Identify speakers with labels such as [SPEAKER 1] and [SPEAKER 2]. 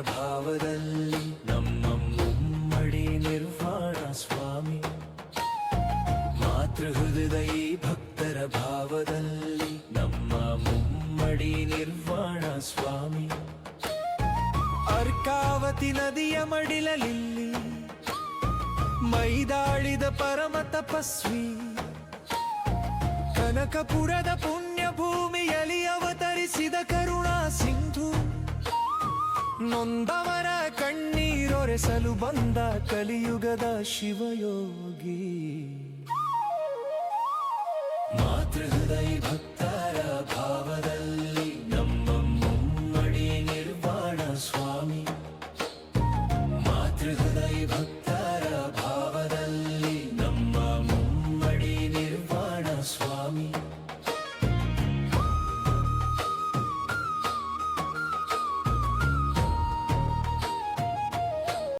[SPEAKER 1] ಭಾವದಲ್ಲಿ ನಮ್ಮ ಮುಮ್ಮಡಿ ನಿರ್ವಾಣ ಸ್ವಾಮಿ. ಮಾತೃಹೃದಯ ಭಕ್ತರ ಭಾವದಲ್ಲಿ ನಮ್ಮ ಮುಮ್ಮಡಿ ನಿರ್ವಾಣ ಸ್ವಾಮಿ. ಅರ್ಕಾವತಿ ನದಿಯ ಮಡಿಲಲಿಲ್ಲಿ ಮೈದಾಳಿದ ಪರಮ ತಪಸ್ವಿ. ಕನಕಪುರದ ಪುಣ್ಯ ಭೂಮಿಯಲ್ಲಿ ಅವತರಿಸಿದ ಕರುಣಾ ಸಿಂಧು. ನೊಂದವರ ಕಣ್ಣೀರೊರೆಸಲು ಬಂದ ಕಲಿಯುಗದ ಶಿವಯೋಗಿ. ಮಾತೃಹೃದಯ ಭಕ್ತರ ಭಾವದ